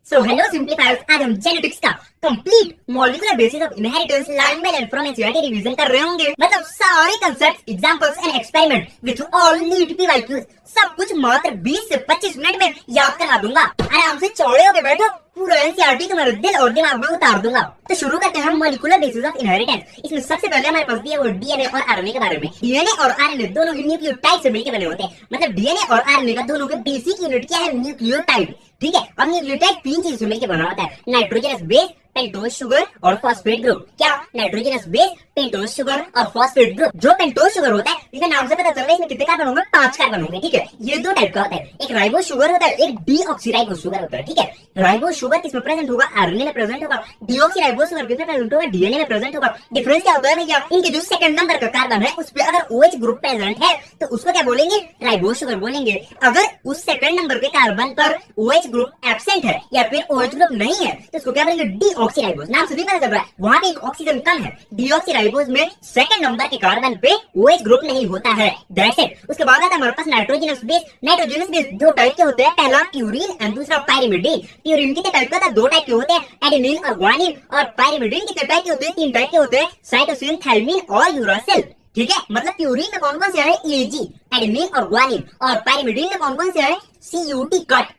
So hello सिंप्लीफायर्स, आज हम genetics का complete molecular basis of inheritance line by line from NCERT revision कर रहे होंगे। मतलब सारे concepts, examples and experiment which all need PYQs सब कुछ मात्र 20 से 25 मिनट में याद करवा दूंगा। आराम से चौड़े होकर बैठो, पूरा एनसीईआरटी तुम्हारे दिल और दिमाग में उतार दूंगा। तो शुरू करते हैं हम मॉलिक्यूलर बेसिस ऑफ इनहेरिटेंस। इसमें सबसे पहले हमारे पास दिया वो डीएनए और आरएनए के बारे में। डीएनए और आरएनए दोनों न्यूक्लियोटाइड से मिलकर बने होते हैं। मतलब डीएनए और आरएनए का दोनों के बेसिक यूनिट क्या है? न्यूक्लियोटाइड। ठीक है, अब न्यूक्लियोटाइड 3 चीजों से मिलकर बना होता है, नाइट्रोजनस बेस, पेंटोज शुगर और फॉस्फेट ग्रुप। क्या? नाइट्रोजनस बेस, पेंटोज शुगर और फॉस्फेट ग्रुप। जो पेंटोज शुगर होता है, इसके नाम से पता चल रहा है इसमें कितने कार्बन होंगे? 5 कार्बन होंगे। ठीक है, ये 2 टाइप का होता है, एक राइबोज शुगर होता है, एक डीऑक्सीराइबोज शुगर होता है। ठीक है, राइबोज शुगर किसमें प्रेजेंट होगा? आरएनए में प्रेजेंट होगा। डीऑक्सीराइबोज शुगर किसमें प्रेजेंट होगा? डीएनए में प्रेजेंट होगा। डिफरेंस क्या होता है भैया? इनके जो सेकंड नंबर का कार्बन है उस पे अगर OH ग्रुप प्रेजेंट है तो उसको क्या बोलेंगे? राइबोज शुगर बोलेंगे। अगर उस सेकंड नंबर के कार्बन पर OH ग्रुप एब्सेंट है या फिर OH ग्रुप नहीं है तो इसको क्या बोलेंगे? डीऑक्सीराइबोज। नाम से भी पता चल रहा है वहां पे एक ऑक्सीजन कम है। डीऑक्सीराइबोज में सेकंड नंबर के कार्बन पे OH ग्रुप नहीं होता है। That's it. उसके बाद आता है हमारे पास nitrogenous base. Nitrogenous base 2 type के होते हैं, पहला प्यूरिन एंड दूसरा पाइरिमिडीन। प्यूरिन कितने टाइप का था? 2 टाइप के होते हैं, एडेनिन और ग्वानिन। और पाइरिमिडीन कितने टाइप के होते हैं? 3 टाइप के होते हैं, साइटोसिन, थायमिन और यूरासिल। ठीक है, मतलब प्यूरिन में कौन कौन से है? EG, एडेनिन और ग्वानिन। और पाइरिमिडीन में कौन कौन से है? CUT, कट,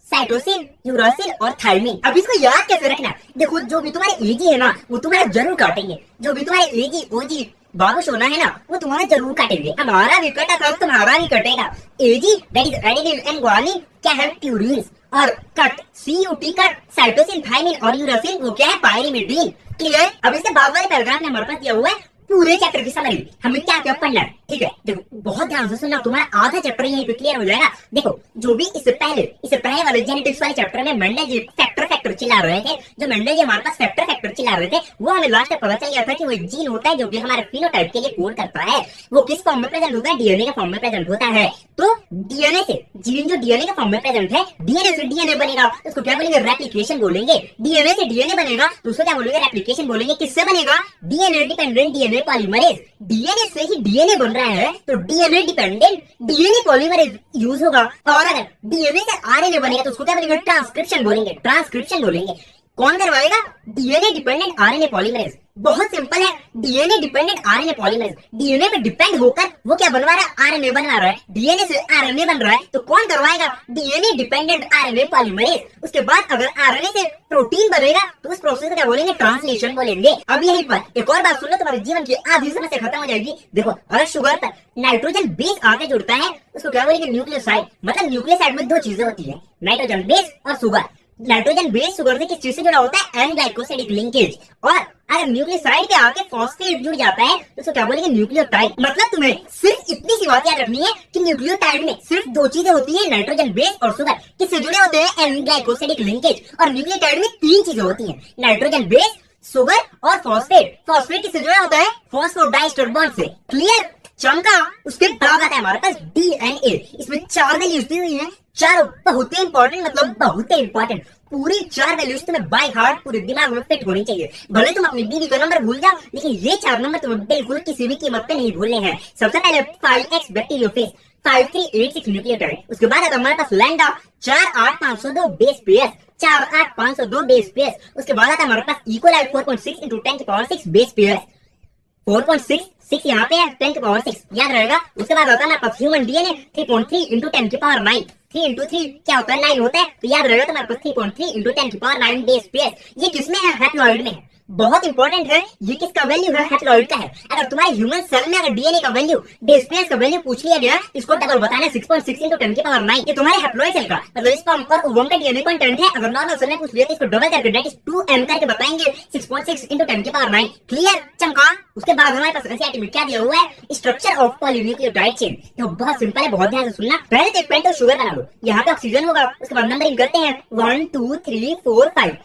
साइटोसिन, यूरासिल और थायमिन। अब इसको याद कैसे रखना? देखो, जो भी तुम्हारे एजी है ना वो तुम्हारा जरूर काटेंगे। जो भी तुम्हारे एजी, ओजी, बाबू सोना है ना वो तुम्हारा जरूर काटेंगे। हमारा भी कटा था, तुम्हारा भी कटेगा। AG that is adenine and guanine क्या है? प्यूरिन। और cut CUT, cut, cytosine, thymine और यूरासिल वो क्या है? पाइरिमिडीन। क्लियर? अब इसके बाद वाले पैराग्राफ में हमारे पास दिया हुआ है पूरे चैप्टर की समरी, हमें क्या क्या पढ़ना है। ठीक है, देखो बहुत ध्यान से सुनना, तुम्हारा आधा चैप्टर यहीं पे क्लियर हो जाएगा। देखो, जो भी इससे पहले वाले जेनेटिक्स वाले चैप्टर में मेंडल जी फैक्टर चिल्ला रहे थे, जो मेंडल जी हमारे पास फैक्टर चिल्ला रहे थे, वो हमें लास्ट में पता चल गया था कि वो एक जीन होता है जो कि हमारे फिनोटाइप के लिए कोड करता है। वो किस फॉर्म में प्रेजेंट होता है? डीएनए के फॉर्म में प्रेजेंट होता है। तो डीएनए से जीन जो डीएनए के फॉर्म में प्रेजेंट है, डीएनए से डीएनए बनेगा, उसको क्या बोलेंगे? रेप्लिकेशन बोलेंगे। डीएनए से डीएनए बनेगा तो उसको क्या बोलेंगे? रेप्लिकेशन बोलेंगे। किससे बनेगा? DNA dependent DNA polymerase. DNA से ही डीएनए बन रहा है तो DNA dependent DNA polymerase use होगा। और अगर डीएनए से आरएनए बनेगा तो उसको क्या बोलेंगे? ट्रांसक्रिप्शन बोलेंगे। ट्रांसक्रिप्शन बोलेंगे। कौन करवाएगा? DNA dependent RNA polymerase. बहुत सिंपल है, DNA dependent RNA polymerase. DNA पे डिपेंड होकर वो क्या बनवा रहा है? आरएनए बनवा रहा है। डीएनए से आरएनए बन रहा है तो कौन करवाएगा? DNA dependent RNA polymerase. उसके बाद अगर आरएनए से प्रोटीन बनेगा तो उस प्रोसेस को क्या बोलेंगे? ट्रांसलेशन बोलेंगे। अब यहीं पर एक और बात सुन लो, तुम्हारे जीवन की आधी समस्या खत्म हो जाएगी। देखो, अगर शुगर पर नाइट्रोजन बेस आके जुड़ता है उसको क्या बोलेंगे? न्यूक्लियोसाइड। मतलब न्यूक्लियोसाइड में 2 चीजें होती है, नाइट्रोजन बेस और शुगर। नाइट्रोजन बेस शुगर से किस चीज से जुड़ा होता है? N glycosidic linkage. और अगर न्यूक्लियोसाइड के आके फॉस्फेट जुड़ जाता है तो उसको क्या बोलेंगे? न्यूक्लियोटाइड। मतलब तुम्हें सिर्फ इतनी सी बात याद रखनी है कि न्यूक्लियोटाइड में सिर्फ 2 चीजें होती है, नाइट्रोजन बेस और शुगर। किससे जुड़े होते हैं? N glycosidic linkage. और न्यूक्लियोटाइड में 3 चीजें होती है, नाइट्रोजन बेस, शुगर और फॉस्फेट। फॉस्फेट किससे जुड़ा होता है? फॉस्फोडाइस्टर बॉन्ड से। क्लियर? चमका। उसके बाद आता है हमारे पास डीएनए। इसमें 4 वैल्यूज दी हुई है, 4 बहुत ही इंपॉर्टेंट, मतलब बहुत ही इंपॉर्टेंट। पूरी 4 वैल्यूज तुम्हें बाय हार्ट पूरे दिमाग में फिट होनी चाहिए। भले तुम अपनी बीवी का नंबर भूल जाओ लेकिन ये 4 नंबर तुम्हें बिल्कुल किसी भी कीमत पे नहीं भूलने हैं। सबसे पहले 5x बैक्टीरियोफेज, 5386 न्यूक्लियोटाइड। उसके बाद आता हमारे पास lambda 48502 base pairs, 48502 base pairs. उसके बाद आता है हमारे पास इकोलाई 4.6 into 10 की पावर 6 बेस पेयर्स। 4.6 यहाँ पे है, 10 की पावर 6 याद रहेगा। उसके बाद होता है हमारे पास ह्यूमन डीएनए 3.3 into 10 की पावर 9। 3 into 3 क्या होता है? 9 होता है। तो याद रहेगा तुम्हारे पास 3.3 into 10 की पावर 9 बेस पेयर्स। ये किसमें है? हैप्लॉइड में है। बहुत इंपॉर्टेंट है, ये किसका वैल्यू है? हैप्लॉइड का है। अगर तुम्हारे ह्यूमन सेल में अगर डीएनए का वैल्यू, बेस पेयर्स का वैल्यू पूछ लिया गया, इसको डबल बताना है, 6.6 into 10 की पावर 9। ये तुम्हारे हैप्लॉइड सेल का मतलब स्पर्म और ओवम का डीएनए कंटेंट है। अगर नॉर्मल सेल में पूछ लिया तो इसको डबल करके दैट इज 2m करके बताएंगे, 6.6 into 10 की पावर 9। क्लियर? चमका। उसके बाद हमारे पास एनसीईआरटी में क्या दिया हुआ है? Structure of polynucleotide chain. तो बहुत सिंपल है, बहुत ध्यान से सुनना। पहले तो एक पेंटोज शुगर बना लो, यहाँ पे ऑक्सीजन होगा। उसके बाद नंबरिंग करते हैं 1 2 3 4 5।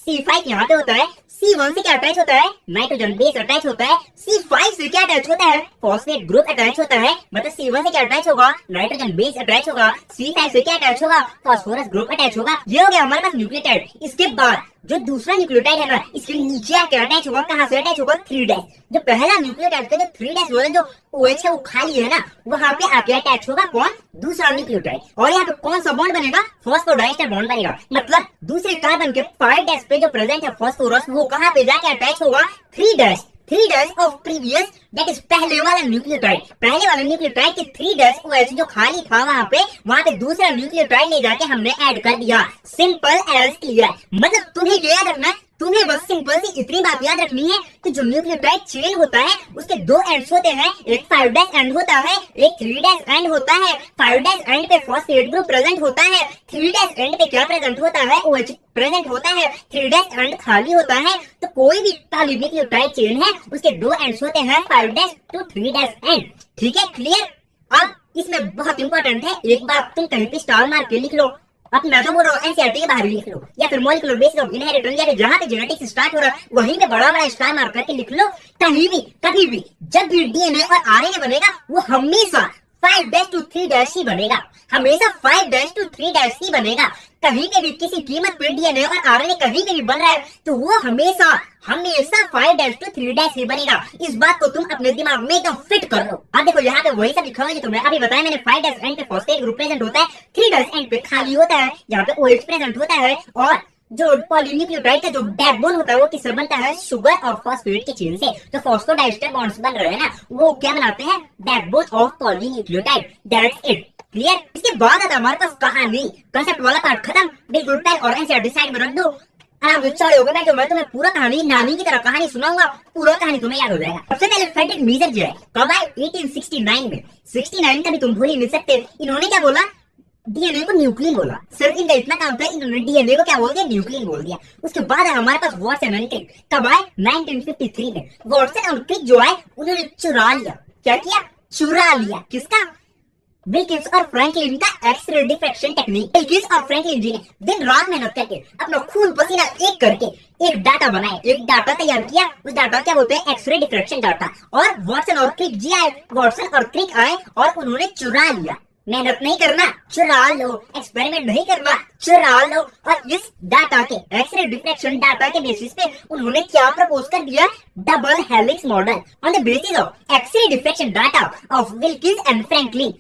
C5 यहाँ पे होता है। C1 से क्या अटैच होता है? नाइट्रोजन बेस अटैच होता है। C5 से क्या अटैच होता है? फॉस्फेट ग्रुप अटैच होता है। मतलब C1 से क्या अटैच होगा? नाइट्रोजन बेस अटैच होगा। C5 से क्या अटैच होगा? फास्फोरस ग्रुप अटैच होगा। ये हो गया हमारे पास न्यूक्लियोटाइड। इसके बाद जो दूसरा न्यूक्लियोटाइड है ना, इसके नीचे आके अटैच होगा, कहाँ से अटैच होगा 3' जो पहला न्यूक्लियोटाइड का जो 3' वाला जो OH है वो खाली है ना, वहां पे आके अटैच होगा कौन, दूसरा न्यूक्लियोटाइड। और यहाँ पे कौन सा बॉन्ड बनेगा, फॉस्फोडाइस्टर बॉन्ड बनेगा। मतलब दूसरे कार्बन के 5' पे जो प्रेजेंट है फॉस्फोरस, वो कहाँ पे जाके अटैच होगा 3' ऑफ प्रीवियस, दैट इज पहले वाला न्यूक्लियोटाइड। पहले वाले न्यूक्लियोटाइड के 3' OH जो खाली था वहाँ पे दूसरा न्यूक्लियोटाइड ले जाके हमने ऐड कर दिया। Simple as clear. मतलब तुम्हें याद रखना, तुम्हें बस सिंपल सी इतनी बात याद रखनी है कि जो न्यूक्लियोटाइड चेन होता है उसके 2 एंड्स होते हैं, एक 5' एंड होता है, एक 3' एंड होता है। 5' एंड पे फॉस्फेट ग्रुप प्रेजेंट होता है, 3' एंड पे क्या प्रेजेंट होता है, OH प्रेजेंट होता है, 3' एंड खाली होता है। तो कोई भी पॉलीन्यूक्लियोटाइड चेन है उसके 2 एंड्स होते हैं, 5' to 3' एंड। ठीक है, क्लियर। अब इसमें बहुत इंपॉर्टेंट है, एक बात तुम कहीं पे स्टार मार के लिख लो। अब मैं तो बोल रहा हूँ एनसीईआरटी के बाहर लिख लो, या फिर मॉलिक्यूलर बेसिस ऑफ इनहेरिटेंस, या फिर जहाँ पे जेनेटिक्स स्टार्ट हो रहा है वहीं पे बड़ा बड़ा स्टार मार करके लिख लो। कहीं भी कभी भी जब भी डीएनए और आरएनए बनेगा वो हमेशा 5' to 3' ही बनेगा, हमेशा 5' to 3' ही बनेगा। कहीं पे भी किसी कीमत पे डीएनए और आरएनए कहीं पे भी बन रहा है तो वो हमेशा 5' to 3' ही बनेगा। इस बात को तुम अपने दिमाग में एकदम फिट कर लो। अब देखो यहाँ पे वही सब लिखा हुआ है जो तुमने अभी बताया मैंने। 5' एंड पे फॉस्फेट ग्रुप प्रेजेंट होता है, 3' एंड पे खाली होता है, यहाँ पे OH प्रेजेंट होता है। और जो पॉलीन्यूक्लियोटाइड का जो बैकबोन होता है वो किससे बनता है, शुगर और फॉस्फेट के चेन से। तो फॉस्फोडाइस्टर बॉन्ड्स बन रहे हैं ना, वो क्या बनाते हैं, backbone of polynucleotide. That's it, clear. इसके बाद आता हमारे पास कहानी, कंसेप्ट वाला पार्ट खत्म। बिल्कुल पेन और एनसीईआरटी साइड में रख दो, आराम से चढ़े हो गए। मैं तुम्हें पूरा कहानी नानी की तरह कहानी सुनाऊंगा, पूरा कहानी तुम्हें याद हो जाएगा। सबसे पहले फेडरिक मीजर जो है कब आए, 1869 में। 69 का भी तुम भूल ही नहीं सकते। इन्होंने क्या बोला, डीएनए को न्यूक्लियन बोला। सिर्फ इनका इतना काम था, इन्होंने डीएनए को क्या बोल दिया, न्यूक्लियन बोल दिया। उसके बाद हमारे पास वाटसन एंड क्रिक कब आए, 1953 में। वाटसन और क्रिक जो आए उन्होंने चुरा लिया, क्या किया, चुरा लिया। किसका, विल्किंस और फ्रैंकलिन का एक्स-रे डिफ्रैक्शन टेक्निक। विल्किंस और फ्रैंकलिन जी ने दिन रात मेहनत करके अपना खून पसीना एक करके एक डाटा बनाए, एक डाटा तैयार किया। उस डाटा क्या बोलते हैं, एक्स-रे डिफ्रैक्शन डाटा। और वाटसन और क्रिक जी आए, वाटसन और क्रिक आए और उन्होंने चुरा लिया। मेहनत नहीं करना, चुरा लो। एक्सपेरिमेंट नहीं करना, चुरा लो। और इस डाटा के एक्स-रे डिफ्रैक्शन डाटा के बेसिस पे उन्होंने क्या प्रपोज कर दिया, double helix model. On the basis of X ray diffraction data of Wilkins and Franklin,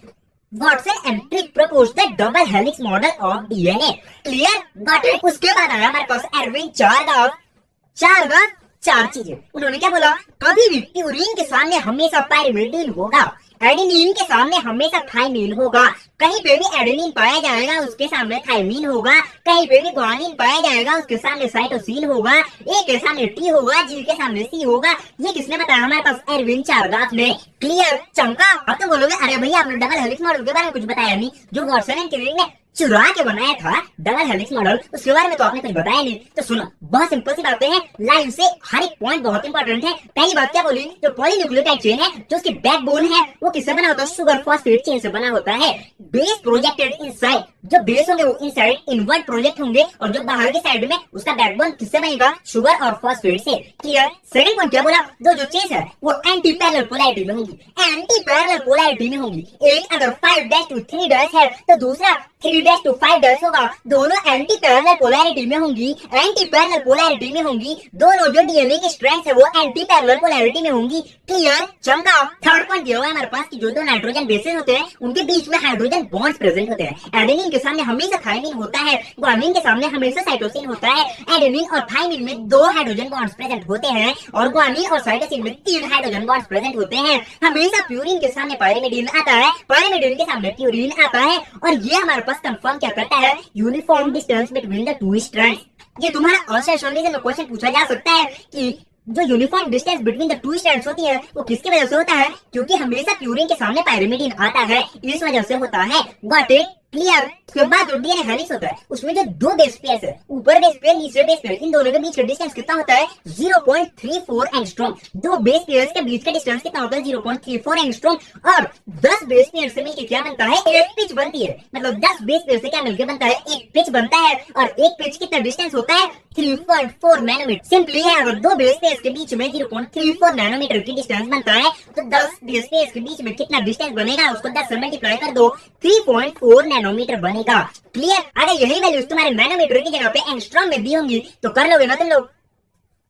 Watson and Crick proposed the double helix model of DNA. Clear, got it. उसके बाद आया हमारे पास एरविन चार्गाफ। चार चीजें उन्होंने क्या बोला, कभी भी प्यूरिन के सामने हमेशा पाइरिमिडीन होगा, एडेनिन के सामने हमेशा थाइमिन होगा, कहीं पे भी एडेनिन पाया जाएगा उसके सामने थाइमिन होगा, कहीं पे भी ग्वानिन पाया जाएगा उसके सामने साइटोसिन होगा, ए के सामने टी होगा, जी के सामने सी होगा। ये किसने बताया, हमारे पास एरविन चार्गाफ ने। क्लियर, चमका। अब तो बोलोगे अरे भैया आपने डबल हेलिक्स मॉडल के बारे में कुछ बताया नहीं, जो वाटसन एंड क्रिक ने चुरा के बनाया था डबल हेलिक्स मॉडल, उसके बारे में तो आपने कुछ बताया नहीं। तो सुनो, बहुत सिंपल सी बातें हैं, लाइन से हर एक पॉइंट बहुत इंपॉर्टेंट है। पहली बात क्या बोली, जो पॉलीन्यूक्लियोटाइड चेन है, जो उसकी बैकबोन है, वो किससे बना होता है, शुगर फॉस्फेट चेन से बना होता है। बेस प्रोजेक्टेड इनसाइड, जो बेस होंगे वो इनसाइड इनवर्ट प्रोजेक्ट होंगे, और जो बाहर की साइड में उसका बैकबोन किससे बनेगा, शुगर और फॉस्फेट से। क्लियर। सेकंड पॉइंट क्या बोला, जो चेन्स है वो एंटी पैरेलल पोलैरिटी में होंगी, एंटी पैरेलल पोलैरिटी में होंगी। एक अगर 5' to 3' है तो दूसरा 3' to 5' होगा। दोनों एंटी पैरेलल पोलैरिटी में होंगी, एंटी पैरेलल पोलैरिटी में होंगी। दोनों जो डीएनए की स्ट्रैंड्स है वो एंटी पैरेलल पोलैरिटी में होंगी। क्लियर, चमका। थर्ड पॉइंट ये हुआ हमारे पास कि जो दो नाइट्रोजन बेसेस होते हैं उनके बीच में हाइड्रोजन बॉन्ड्स प्रेजेंट होते हैं। एडेनिन के सामने हमेशा थाइमिन होता है, ग्वानिन के सामने हमेशा साइटोसिन होता है। एडेनिन और थाइमिन में 2 हाइड्रोजन बॉन्ड्स प्रेजेंट होते हैं, और ग्वानिन और साइटोसिन में 3 हाइड्रोजन बॉन्ड्स प्रेजेंट होते हैं। हमेशा प्यूरिन के सामने पाइरिमिडीन आता है, पाइरिमिडीन के सामने प्यूरिन आता है, और ये हमारे पास कंफर्म क्या करता है, uniform distance between the 2 strands. ये तुम्हारा ऑब्सेशनली में क्वेश्चन पूछा जा सकता है कि जो uniform distance between the 2 strands होती है वो किसकी वजह से होता है, क्योंकि हमेशा प्यूरिन के सामने पाइरिमिडीन आता है, इस वजह से होता है। Got it, clear. उसके बाद जो डीएनए हेलिक्स होता है उसमें जो 2 बेस पेयर्स है, ऊपर बेस पेयर नीचे बेस पेयर, इन दोनों के बीच का डिस्टेंस कितना होता है, 0.34 एंगस्ट्रॉम। 2 बेस पेयर्स के बीच का डिस्टेंस कितना होता है, 0.34 एंगस्ट्रॉम। और 10 बेस पेयर से मिलकर क्या बनता है, एक पिच बनती है। मतलब 10 बेस पेयर से क्या मिलकर बनता है, एक पिच बनता है। और एक पिच कितना डिस्टेंस होता है, 3.4 नैनोमीटर। सिंपली है, अगर 2 बेस पेयर्स के बीच में 0.34 नैनोमीटर की डिस्टेंस बनता है तो 10 बेस पेयर्स के बीच में कितना डिस्टेंस बनेगा, उसको 10 से मल्टीप्लाई कर दो, 3.4 नैनोमीटर नैनोमीटर बनेगा। क्लियर? अगर यही वैल्यूज तुम्हारे नैनोमीटर की जगह पे एंगस्ट्रॉम में दी होंगी तो कर लोगे ना तुम लोग?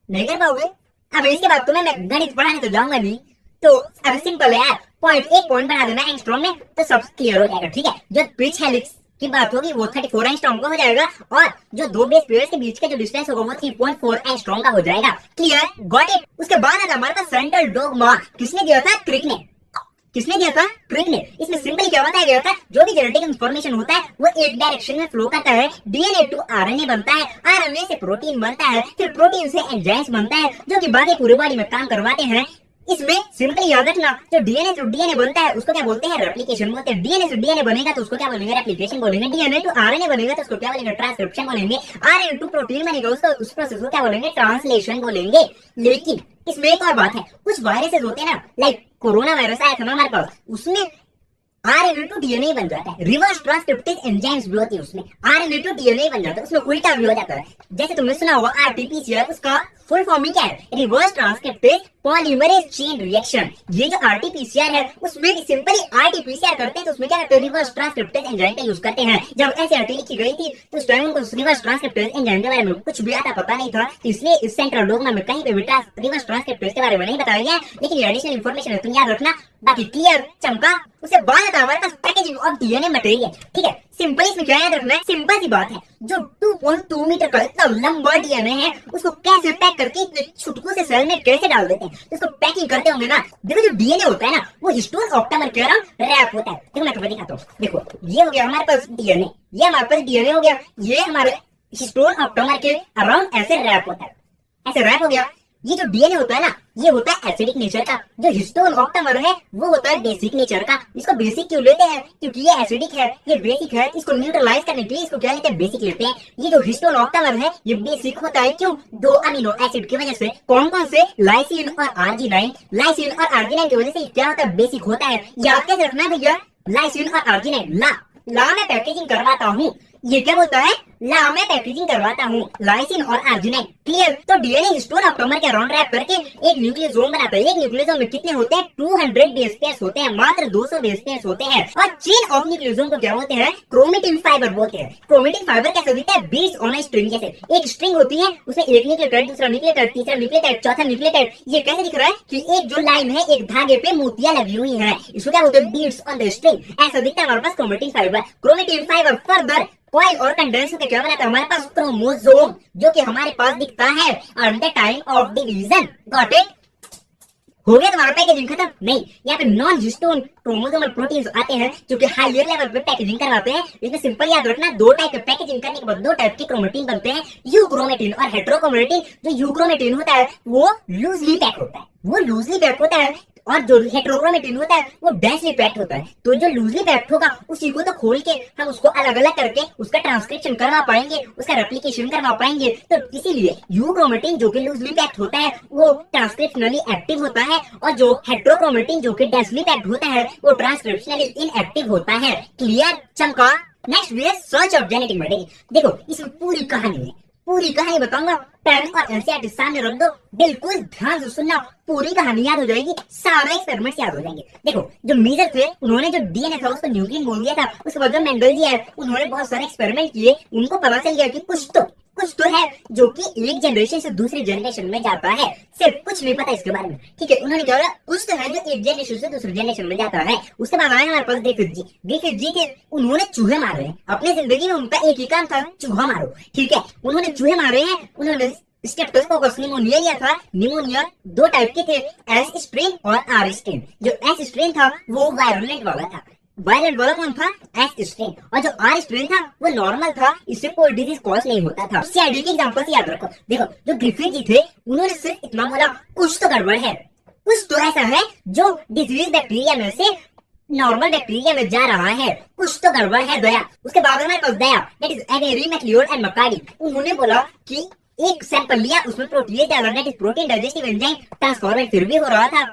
नहीं कर पाओगे। अब इसके बाद तुम्हें मैं गणित पढ़ाने तो जाऊंगा नहीं, तो अब सिंपल है यार, पॉइंट एक पॉइंट बना देना एंगस्ट्रॉम में तो सब क्लियर हो जाएगा। ठीक है, जो पिच हेलिक्स की बात होगी वो 34 एंगस्ट्रॉम का हो जाएगा, और जो दो बेस पेयर्स के बीच का जो डिस्टेंस होगा वो 3.4 एंगस्ट्रॉम का हो जाएगा। क्लियर? Got it? उसके बाद आता हमारे पास सेंट्रल डोग्मा। किसने दिया था? क्रिक ने। किसने दिया था? क्रिक ने। इसमें सिंपली क्या बताया गया था, जो भी जेनेटिक इंफॉर्मेशन होता है वो एक डायरेक्शन में फ्लो करता है। डीएनए टू आरएनए बनता है, आरएनए से प्रोटीन बनता है, फिर प्रोटीन से एंजाइम्स बनता है जो कि बाकी पूरी बॉडी में काम करवाते हैं। इसमें सिंपली याद रखना, जो डीएनए टू डीएनए बनता है उसको क्या बोलते हैं? रेप्लिकेशन बोलते हैं। डीएनए से डीएनए बनेगा तो उसको क्या बोलेंगे? रेप्लिकेशन बोलेंगे। डीएनए टू आरएनए बनेगा तो उसको क्या बोलेंगे? ट्रांसक्रिप्शन बोलेंगे। आरएनए टू प्रोटीन बनेगा उसको उस प्रोसेस को क्या बोलेंगे? ट्रांसलेशन बोलेंगे। लेकिन इसमें एक और बात है, कुछ वायरसेस होते हैं ना, लाइक कोरोना वायरस आया था ना हमारे पास, उसमें आरएनए टू डीएनए बन जाता है। रिवर्स ट्रांसक्रिप्टेज एंजाइम्स भी होती है उसमें, आरएनए टू डीएनए बन जाता है, उसमें उल्टा भी हो जाता है। जैसे तुमने सुना होगा आरटीपीसीआर, उसका फुल फॉर्म क्या है? Reverse transcriptase polymerase chain reaction. ये जो आरटीपीसीआर है उसमें सिंपली आरटीपीसीआर करते हैं तो उसमें क्या करते हैं? रिवर्स ट्रांसक्रिप्टेज एंजाइम का यूज करते हैं। जब एसआरटी लिखी गई थी तो उस टाइम उनको रिवर्स ट्रांसक्रिप्टेज एंजाइम के बारे में कुछ भी आता पता नहीं था, इसलिए इस सेंट्रल डोग्मा में कहीं पे भी रिवर्स ट्रांसक्रिप्टेज के बारे में नहीं बताया गया। लेकिन ये एडिशनल इंफॉर्मेशन है, तुम याद रखना। बाकी क्लियर? चमका? उससे बाद आता हमारे पास पैकेजिंग ऑफ डीएनए मटेरियल। ठीक है, सिंपल इसमें क्या याद रखना है? सिंपल सी बात है, जो 2.2 मीटर का इतना लंबा डीएनए है उसको कैसे पैक करके इतने छुटकों से सेल में कैसे डाल देते हैं, तो इसको पैकिंग करते होंगे ना। देखो जो डीएनए होता है ना वो हिस्टोन ऑप्टामर के अराउंड रैप होता है। देखो मैं तुम्हें दिखाता हूँ। देखो ये हो गया हमारे पास डीएनए, ये हमारे पास डीएनए हो गया, ये हमारे हिस्टोन ऑप्टामर के अराउंड ऐसे रैप होता है, ऐसे रैप हो गया। ये जो डीएनए होता है ना ये होता है एसिडिक नेचर का, जो हिस्टोन ऑक्टामर है वो होता है बेसिक नेचर का। इसको बेसिक क्यों लेते हैं? क्योंकि ये एसिडिक है, ये बेसिक है, इसको न्यूट्रलाइज करने के लिए इसको क्या लेते हैं? बेसिक लेते हैं। ये जो हिस्टोन ऑक्टामर है ये बेसिक होता है, क्यों? दो अमीनो एसिड की वजह से। कौन कौन से? लाइसिन और आर्जिनाइन। लाइसिन और आर्जिनाइन की वजह से क्या होता है? बेसिक होता है। याद कैसे रखना है भैया? लाइसिन और आर्जिनाइन। ला मैं पैकेजिंग करवाता हूँ, ये क्या बोलता है? ला मैं पैकेजिंग करवाता हूँ, लाइसिन और आर्जिनाइन। क्लियर? तो डीएनए हिस्टोन ऑप्टामर के अराउंड रैप करके एक न्यूक्लियोसोम बनाता है। एक न्यूक्लियोसोम में कितने होते हैं? 200 बेस पेयर्स होते हैं, मात्र 200 बेस पेयर्स होते हैं। और चेन ऑफ न्यूक्लियोसोम को क्या बोलते हैं? क्रोमेटिन फाइबर बोलते हैं। क्रोमेटिन फाइबर कैसे दिखता है? बीड्स ऑन अ स्ट्रिंग जैसे। एक स्ट्रिंग होती है उसमें एक न्यूक्लियोटाइड, दूसरा न्यूक्लियोटाइड, तीसरा न्यूक्लियोटाइड, चौथा न्यूक्लियोटाइड। ये कैसे दिख रहा है कि एक जो लाइन है एक धागे पे मोतियां लगी हुई है, इसको क्या बोलते हैं? Beads on the string. ऐसा दिखता है हमारे पास chromatin fibre. Chromatin fibre further coil और कंडेंस होकर क्या बनाता है? हमारे पास क्रोमोसोम, जो कि हमारे पास दिखता है at the time of division. Got it? हो गया तुम्हारा पैकेजिंग खत्म? नहीं, यहाँ पे नॉन हिस्टोन क्रोमोसोमल प्रोटीन्स आते हैं जो कि हायर लेवल पे पैकेजिंग करवाते हैं। इसमें सिंपल याद रखना, दो टाइप के पैकेजिंग करने के बाद दो टाइप के क्रोमेटिन बनते हैं, यूक्रोमेटिन और हेटेरोक्रोमेटिन। जो यूक्रोमेटिन होता है वो लूजली पैक होता है, वो लूजली पैक होता है, और जो हेटेरोक्रोमेटिन होता है वो डेंसली पैक्ड होता है। तो जो लूजली पैक्ड होगा उसी को तो खोल के हम उसको अलग अलग करके उसका ट्रांसक्रिप्शन करवा पाएंगे, उसका रेप्लिकेशन करवा पाएंगे। तो इसीलिए यूक्रोमेटिन जो कि लूजली पैक्ड होता है वो ट्रांसक्रिप्शनली एक्टिव होता है, और जो हेटेरोक्रोमेटिन जो कि डेंसली पैक्ड होता है वो ट्रांसक्रिप्शनली इनएक्टिव होता है। क्लियर? चमका? नेक्स्ट वी है सर्च ऑफ जेनेटिक मटेरियल। देखो इसमें पूरी कहानी है, पूरी कहानी बताऊंगा। पेन और एनसीईआरटी सामने रख दो, बिल्कुल ध्यान से सुनना, पूरी कहानी याद हो जाएगी, सारे एक्सपेरिमेंट्स याद हो जाएंगे। देखो जो मीजर थे उन्होंने जो डीएनए था उसको न्यूक्लियन बोल दिया था। उसके बाद जो मेंडल जी है उन्होंने बहुत सारे एक्सपेरिमेंट किए, उनको पता चल गया कि कुछ तो है जो कि एक जनरेशन से दूसरी जनरेशन में जाता है। सिर्फ कुछ नहीं पता इसके बारे में। ठीक है, उन्होंने क्या बोला? कुछ तो है जो एक जनरेशन से दूसरी जनरेशन में जाता है। उसके बाद आए हमारे पास ग्रिफिथ जी थे, उन्होंने चूहे मारे हैं। अपनी जिंदगी में उनका एक ही काम था, चूहा मारो। ठीक है, उन्होंने चूहे मारे हैं। उन्होंने स्ट्रेप्टोकोकस निमोनिया लिया था। निमोनिया दो टाइप के थे, एस स्ट्रेन और आर स्ट्रेन। जो एस स्ट्रेन था वो वायरुलेंट वाला था, वायरल वाला कौन था? S strain. और जो आर स्ट्रेन था वो नॉर्मल था, इससे कोई डिजीज कॉज नहीं होता था। सीआईडी के एग्जांपल से याद रखो। देखो जो ग्रिफिथ जी थे उन्होंने सिर्फ इतना बोला, कुछ तो गड़बड़ है, कुछ तो ऐसा है जो डिजीज बैक्टीरिया में से नॉर्मल बैक्टीरिया में जा रहा है, कुछ तो गड़बड़ है। दया, उसके बाद हमारे पास दया, that is Avery MacLeod and McCarty. उन्होंने बोला कि एक सैंपल लिया, उसमें प्रोटीन डाला, that is protein digestive enzyme, ट्रांसफॉर्मेट फिर भी हो रहा था।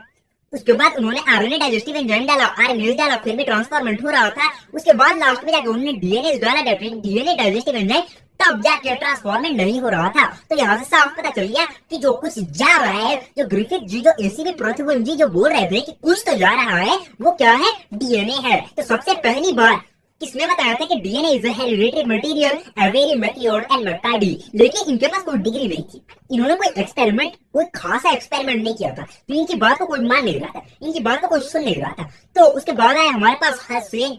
उसके बाद उन्होंने आरएनए डाइजेस्टिव एंजाइम डाला, आरएनए डाला, फिर भी ट्रांसफॉर्मेट हो रहा था। उसके बाद लास्ट में जाके उन्होंने डीएनए डाला, डीएनए डाइजेस्टिव एंजाइम, तब जाके ट्रांसफॉर्मेट नहीं हो रहा था। तो यहाँ से साफ पता चल गया कि जो कुछ जा रहा है, जो ग्रिफिथ जी, जो एसीबी प्रतिबंध जी जो बोल रहे थे कि कुछ तो जा रहा है, वो क्या है? डीएनए है। तो सबसे पहली बार किसने बताया था कि DNA is a hereditary material, Avery MacLeod and McCarty, लेकिन इनके पास कोई डिग्री नहीं थी। इन्होंने कोई एक्सपेरिमेंट, कोई खासा एक्सपेरिमेंट नहीं किया था, तो इनकी बात को कोई मान नहीं रहा था, इनकी बात को कोई सुन नहीं रहा था। तो उसके बाद आया हमारे पास हसन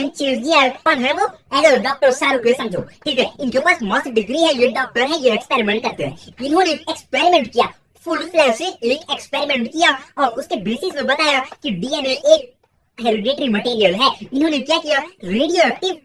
चेज जी है, कौन है वो? एज डॉक्टर शाहरुख, समझो, ठीक है। इनके पास मस्त डिग्री है, ये डॉक्टर है, ये एक्सपेरिमेंट करते हैं। इन्होंने एक्सपेरिमेंट किया, फुल फ्लैश से एक एक्सपेरिमेंट किया और उसके बेसिस में बताया कि डीएनए एक हेरिडिटरी मटेरियल है। इन्होंने क्या किया? रेडियो एक्टिव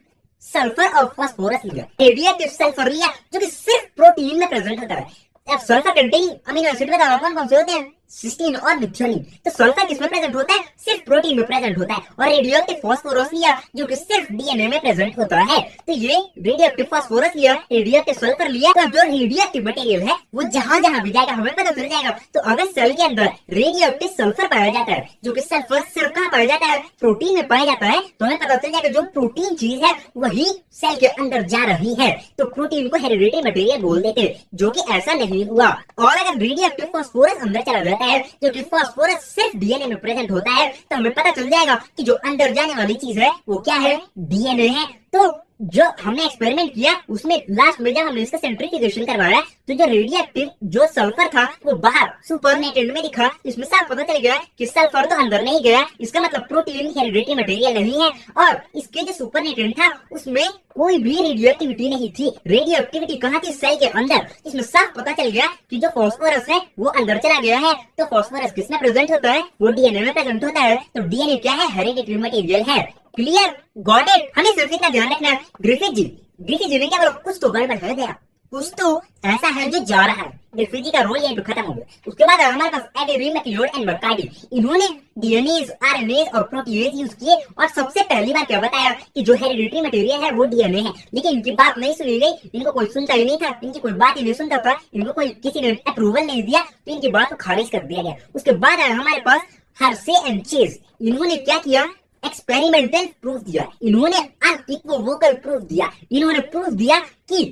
सल्फर और फास्फोरस लिया, रेडियो एक्टिव सल्फर लिया जो कि सिर्फ प्रोटीन में प्रेजेंट होता है। अब सल्फर कंटेनिंग अमीनो एसिड बताओ कौन से होते हैं? सिस्टीन और मिथ्योनिन। तो सल्फर किसमें प्रेजेंट होता है? सिर्फ प्रोटीन में प्रेजेंट होता है। और रेडियो एक्टिव फास्फोरस लिया जो कि सिर्फ डीएनए में प्रेजेंट होता है। तो ये रेडियो एक्टिव फास्फोरस लिया, रेडियो एक्टिव सल्फर लिया, तो जो रेडियो एक्टिव मटेरियल है वो जहां जहां भी जाएगा हमें पता चल जाएगा। तो अगर सेल के अंदर रेडियो एक्टिव सल्फर पाया जाता है, जो कि सल्फर सिर्फ कहां पाया जाता है? प्रोटीन में पाया जाता है, तो हमें पता चल जाएगा जो प्रोटीन चीज है वही सेल के अंदर जा रही है। तो प्रोटीन को हेरिडिटरी मटेरियल बोल देते हैं, जो कि ऐसा नहीं हुआ। और अगर रेडियो एक्टिव फास्फोरस अंदर चला जाता है, जो कि फास्फोरस सिर्फ डीएनए में प्रेजेंट होता है, तो हमें पता चल जाएगा कि जो अंदर जाने वाली चीज है वो क्या है? डीएनए है। तो जो हमने एक्सपेरिमेंट किया उसमें लास्ट में जब हमने इसका सेंट्रीफ्यूगेशन करवाया, तो जो रेडियो एक्टिव जो सल्फर था वो बाहर सुपरनेटेंट में दिखा। इसमें साफ पता चल गया कि सल्फर तो अंदर नहीं गया, इसका मतलब प्रोटीन हेरिडिटरी मटेरियल नहीं है। और इसके जो सुपरनेटेंट था उसमें कोई भी रेडियो एक्टिविटी नहीं थी। रेडियो एक्टिविटी कहाँ थी? सेल के अंदर। इसमें साफ पता चल गया कि जो फास्फोरस है वो अंदर चला गया है। तो फास्फोरस किसमें प्रेजेंट होता है? वो डीएनए में प्रेजेंट होता है। तो डीएनए क्या है? हेरिडिटरी मटेरियल है। क्लियर? Got it? हमें सिर्फ इतना ध्यान रखना है। ग्रिफिथ जी ने क्या बोला? कुछ तो गड़बड़ है गया, कुछ तो ऐसा है जो जा रहा है। ग्रिफिथ जी का रोल यहीं पे खत्म हो गया। उसके बाद हमारे पास एवेरी मैक्लियोड एंड मैककार्डी। इन्होंने डीएनएज, आरएनएज और प्रोटीएज यूज किए और सबसे पहली बार क्या बताया कि जो हेरिडिटरी मटेरियल है वो डीएनए है। लेकिन इनकी बात नहीं सुनी गई, इनको कोई सुनता ही नहीं था, इनकी कोई बात ही नहीं सुनता था, इनको कोई किसी ने अप्रूवल नहीं दिया, तो इनकी बात को खारिज कर दिया गया। उसके बाद आया हमारे पास हर्शे एंड चेज। इन्होंने क्या किया? एक्सपेरिमेंटल प्रूफ दिया। इन्होंने अनइक्वोकल प्रूफ दिया। इन्होंने प्रूफ दिया कि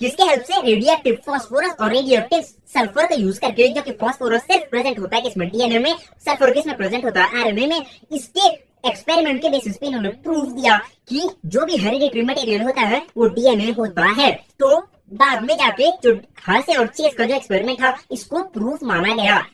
किसके हेल्प से? रेडियो एक्टिव फास्फोरस और रेडियो एक्टिव सल्फर का यूज करके, जो कि फास्फोरस सिर्फ प्रेजेंट होता है किसमें? डीएनए में, सल्फर किसमें प्रेजेंट होता है? आरएनए में। इसके एक्सपेरिमेंट के बेसिस पे इन्होंने प्रूफ दिया कि जो भी हेरिडिटरी मटेरियल होता है वो डीएनए होता है। तो बाद में जाके जो हर्शे और चेज का जो एक्सपेरिमेंट था इसको प्रूफ माना गया।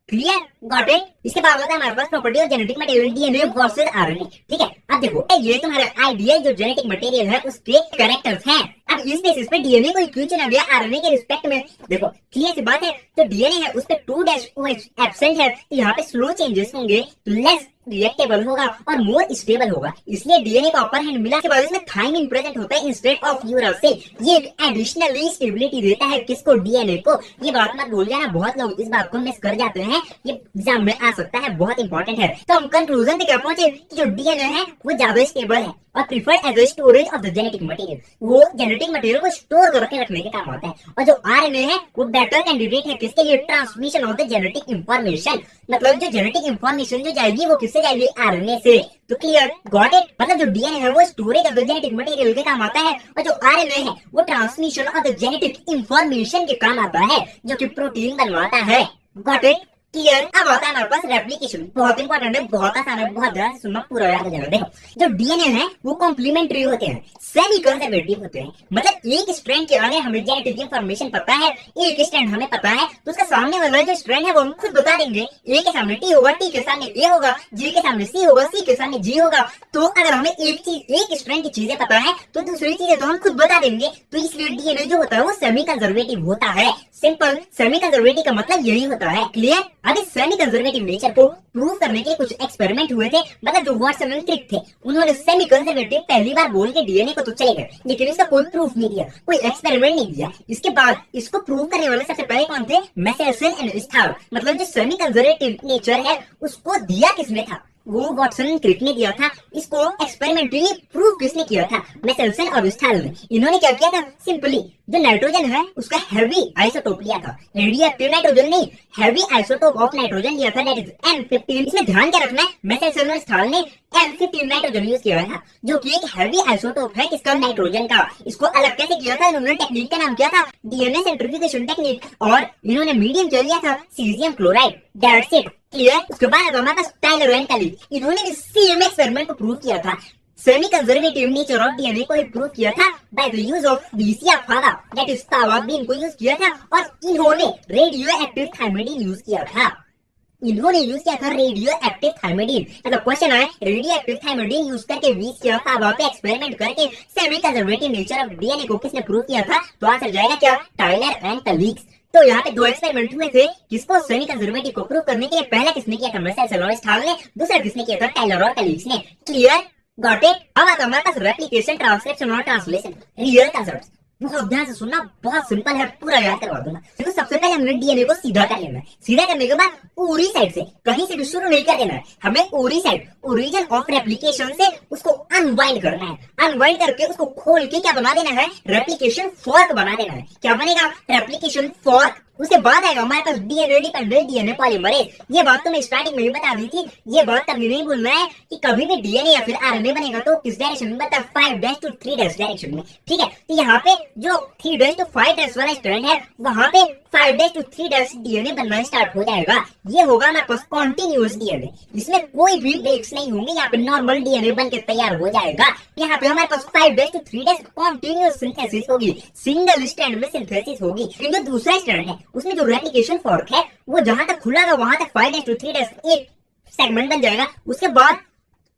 क्लियर? Got it? इसके बाद होता है हमारे पास property of genetic material DNA versus RNA. ठीक है, अब देखो ये तुम्हारा आइडियल जो जेनेटिक मटेरियल है उसके कैरेक्टर्स हैं। अब इस बेसिस पे डीएनए को क्यों चुना गया आरएनए के रिस्पेक्ट में? देखो क्लियर सी बात है, तो डीएनए है उस पे 2'OH एब्सेंट है, तो यहाँ पे स्लो चेंजेस होंगे, लेस रिएक्टेबल होगा और मोर स्टेबल होगा, इसलिए डीएनए का अपर हैंड मिला के बाद इसमें थाइमिन प्रेजेंट होता है इंस्टेड ऑफ यूरासिल। ये एडिशनली स्टेबिलिटी देता है किसको? डीएनए को। ये बात मत भूल जाना, बहुत लोग इस बात को मिस कर जाते हैं, ये एग्जाम में आ सकता है, बहुत इंपॉर्टेंट है। तो हम कंक्लूजन पे क्या पहुंचे कि जो डीएनए है वो ज्यादा स्टेबल है और preferred as a storage of the genetic material. वो जेनेटिक मटेरियल को स्टोर करके रखने के काम आता है। और जो आरएनए है वो बेटर कैंडिडेट है किसके लिए? Transmission of the genetic information. मतलब जो जेनेटिक इंफॉर्मेशन जो जाएगी वो किससे जाएगी? आरएनए से। तो क्लियर? Got it? मतलब जो डीएनए है वो storage of the genetic material के काम आता है और जो आरएनए है वो transmission of the genetic information के काम आता है, जो कि प्रोटीन बनवाता है। Got it? क्लियर? अब आता है हमारे पास रेप्लिकेशन। बहुत इंपॉर्टेंट है, बहुत आसान है, बहुत ध्यान से सुनना, पूरा याद रखना। देखो जो डीएनए है वो कॉम्प्लीमेंट्री होते हैं, सेमी कंजर्वेटिव होते हैं। मतलब एक स्ट्रैंड के आगे हमें जेनेटिक इंफॉर्मेशन पता है, एक स्ट्रैंड हमें पता है, तो उसका सामने वाला जो स्ट्रैंड है वो हम खुद बता देंगे। ए के सामने टी होगा, टी के सामने ए होगा, जी के सामने सी होगा, सी के सामने जी होगा। तो अगर हमें एक स्ट्रैंड की चीजें पता है तो दूसरी चीजें तो हम खुद बता देंगे। तो इसलिए डीएनए जो होता है वो सेमी कंजर्वेटिव होता है। सिंपल, सेमी कंजर्वेटिव का मतलब यही होता है। क्लियर? अब इस सेमी कंजर्वेटिव नेचर को प्रूव करने के कुछ एक्सपेरिमेंट हुए थे, मतलब जो वाटसन एंड क्रिक थे, उन्होंने सेमी कंजर्वेटिव पहली बार बोल के डीएनए को तो चले गए, लेकिन इसका कोई प्रूफ नहीं दिया, कोई एक्सपेरिमेंट नहीं दिया। इसके बाद इसको प्रूव करने वाले सबसे पहले कौन थे? मैसेल्सन एंड स्टार। मतलब जो सेमी कंजर्वेटिव नेचर है उसको दिया किसने था? वो वाटसन एंड क्रिक ने दिया था। इसको एक्सपेरिमेंटली प्रूव किसने किया था? मैसेल्सन और स्टार ने। इन्होंने क्या किया था? सिंपली जो नाइट्रोजन है उसका हैवी आइसोटोप लिया था, रेडियोएक्टिव नाइट्रोजन नहीं, हैवी आइसोटोप ऑफ नाइट्रोजन लिया था, दैट इज N15। इसमें ध्यान क्या रखना है, मैसेल्सन और स्टार ने N15 नाइट्रोजन यूज किया था, जो कि एक हैवी आइसोटोप है किसका? नाइट्रोजन का। इसको अलग कैसे किया था? इन्होंने टेक्निक का नाम किया था डीएनए सेंट्रीफ्यूगेशन टेक्निक, और इन्होंने मीडियम क्या लिया था? Caesium chloride. That's it. Clear? उसके बाद हमारे पास टायलर एंड कलीग, इन्होंने भी सेम एक्सपेरिमेंट को प्रूव किया था। Semi conservative nature of DNA को प्रूव किया था बाय द यूज ऑफ वीसिया फागा, दैट इज तावाबीन को यूज किया था, और इन्होंने रेडियो एक्टिव थायमिडीन यूज किया था। इन्होंने यूज किया था रेडियो एक्टिव थायमिडीन। मतलब क्वेश्चन आए रेडियो एक्टिव थायमिडीन यूज करके वीसिया फागा पे एक्सपेरिमेंट करके semi conservative nature of DNA को किसने प्रूव किया था? तो आंसर जाएगा क्या? Tyler and colleagues. तो यहाँ पे दो एक्सपेरिमेंट हुए थे, किसको? सेमी कंजर्वेटिव को प्रूव करने के लिए। पहला किसने किया था? मर्सेल लॉरेंस हॉल ने। दूसरा किसने किया था? टायलर और कलीग्स ने। क्लियर? Got it? अब आता हमारे पास रेप्लिकेशन, ट्रांसक्रिप्शन और ट्रांसलेशन। रियल कंसेप्ट्स बहुत ध्यान से सुनना, बहुत सिंपल है, पूरा याद करवा दूंगा। देखो सबसे पहले हमने डीएनए को सीधा कर लेना है। सीधा करने के बाद पूरी साइड से, कहीं से भी शुरू नहीं कर देना है, हमें पूरी साइड ओरिजिन ऑफ रेप्लिकेशन से उसको अनवाइंड करना है। अनवाइंड करके उसको खोल के क्या बना देना है? रेप्लिकेशन फॉर्क बना देना है। क्या बनेगा? Replication fork. उसके बाद आएगा हमारे पास डीएनए डिपेंडेंट डीएनए पॉलीमरेज। ये बात तो मैं स्टार्टिंग में ही बता दी थी, ये बात कभी नहीं भूलना है कि कभी भी डीएनए या फिर आरएनए बनेगा तो किस डायरेक्शन में बनता है? 5' to 3' डायरेक्शन में। ठीक है, तो यहाँ पे जो 3' to 5' वाला स्ट्रैंड है, वहाँ पे 5' to 3' डीएनए बनना स्टार्ट हो जाएगा। ये होगा हमारे पास कॉन्टिन्यूअस डीएनए, जिसमें कोई भी ब्रेक्स नहीं होंगे। यहाँ पे नॉर्मल डीएनए बन के तैयार हो जाएगा। यहाँ पे हमारे पास 5' to 3' कॉन्टिन्यूअस सिंथेसिस होगी, सिंगल स्ट्रैंड में सिंथेसिस होगी। क्योंकि दूसरा स्ट्रैंड है उसमें जो रेप्लिकेशन फॉर्क है वो जहां तक खुला था वहां तक 5' to 3' एक सेगमेंट बन जाएगा। उसके बाद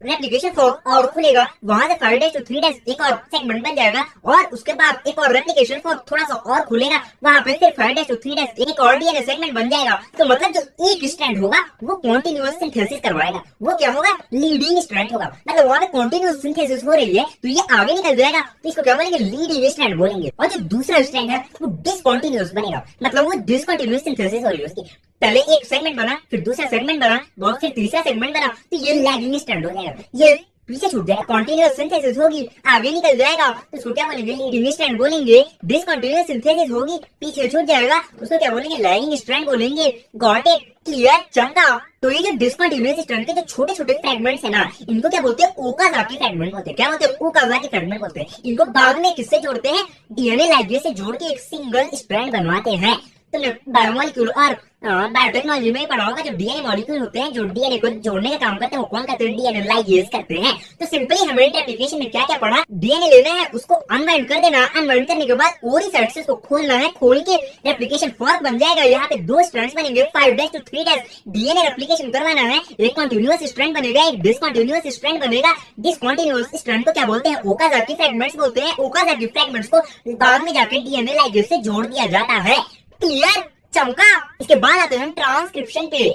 रेप्लिकेशन फॉर्क और खुलेगा, वहां से 5' to 3' एक और सेगमेंट बन जाएगा, और उसके बाद एक और रेप्लिकेशन फॉर्क थोड़ा सा और खुलेगा, वहां पे फिर 5' to 3' एक और डीएनए सेगमेंट बन जाएगा। तो मतलब जो एक स्ट्रैंड होगा वो कॉन्टिन्यूअस सिंथेसिस करवाएगा। वो क्या होगा? लीडिंग स्ट्रैंड होगा। मतलब वहां पे कॉन्टिन्यूअस सिंथेसिस हो रही है तो ये आगे निकल जाएगा, तो इसको क्या बोलेंगे? लीडिंग स्ट्रैंड बोलेंगे। और जो दूसरा स्ट्रैंड है वो डिसकंटिन्यूअस बनेगा। मतलब वो डिसकंटिन्यूअस सिंथेसिस हो रही है उसकी। पहले एक सेगमेंट बना, फिर दूसरा सेगमेंट बना, बहुत फिर तीसरा सेगमेंट बना, तो ये लैगिंग स्ट्रैंड हो जाएगा, ये पीछे छूट जाएगा। कॉन्टिन्यूअस सिंथेसिस होगी, आगे निकल जाएगा, तो उसको क्या बोलेंगे? लीडिंग स्ट्रैंड बोलेंगे। डिसकंटिन्यूअस सिंथेसिस होगी, पीछे छूट जाएगा, उसको क्या बोलेंगे? लैगिंग स्ट्रैंड बोलेंगे। Got it? क्लियर? चंगा। तो ये जो डिसकंटिन्यूअस स्ट्रैंड के जो छोटे छोटे फ्रेगमेंट्स है ना, इनको क्या बोलते हैं? ओकाजाकी फ्रेगमेंट बोलते हैं। क्या बोलते हैं? ओकाजाकी फ्रेगमेंट बोलते हैं। इनको बाद में किससे जोड़ते हैं? डीएनए लाइगेज से जोड़ के एक सिंगल स्ट्रैंड बनवाते हैं। तुमने बायोमोलिक्यूल और बायोटेक्नोलॉजी में पढ़ा होगा, जो डीएनए मॉलिक्यूल होते हैं जो डीएनए को जोड़ने का काम करते हैं वो कौन करते हैं? डीएनए लाइगेज करते हैं। तो सिंपली हमने एप्लीकेशन में क्या क्या पढ़ा? डीएनए लेना है, उसको अनवाइंड कर देना, अनवाइंड करने के बाद ओरी साइड से उसको खोलना है, खोल के रेप्लिकेशन फॉर्क बन जाएगा। यहाँ पे दो स्ट्रैंड्स बनेंगे, 5' to 3' डीएनए रेप्लिकेशन करवाना है। एक कॉन्टिन्यूअस स्ट्रैंड बनेगा, एक डिसकंटिन्यूअस स्ट्रैंड बनेगा। डिसकंटिन्यूअस स्ट्रैंड को क्या बोलते हैं? ओकाजाकी फ्रेगमेंट्स बोलते हैं। ओकाजाकी फ्रेगमेंट्स को बाद में जाके डीएनए लाइगेज से जोड़ दिया जाता है। क्लियर? चमका। इसके बाद आते हैं ट्रांसक्रिप्शन पे।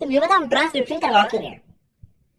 तो ये बताओ हम ट्रांसक्रिप्शन करवा क्यों रहे हैं?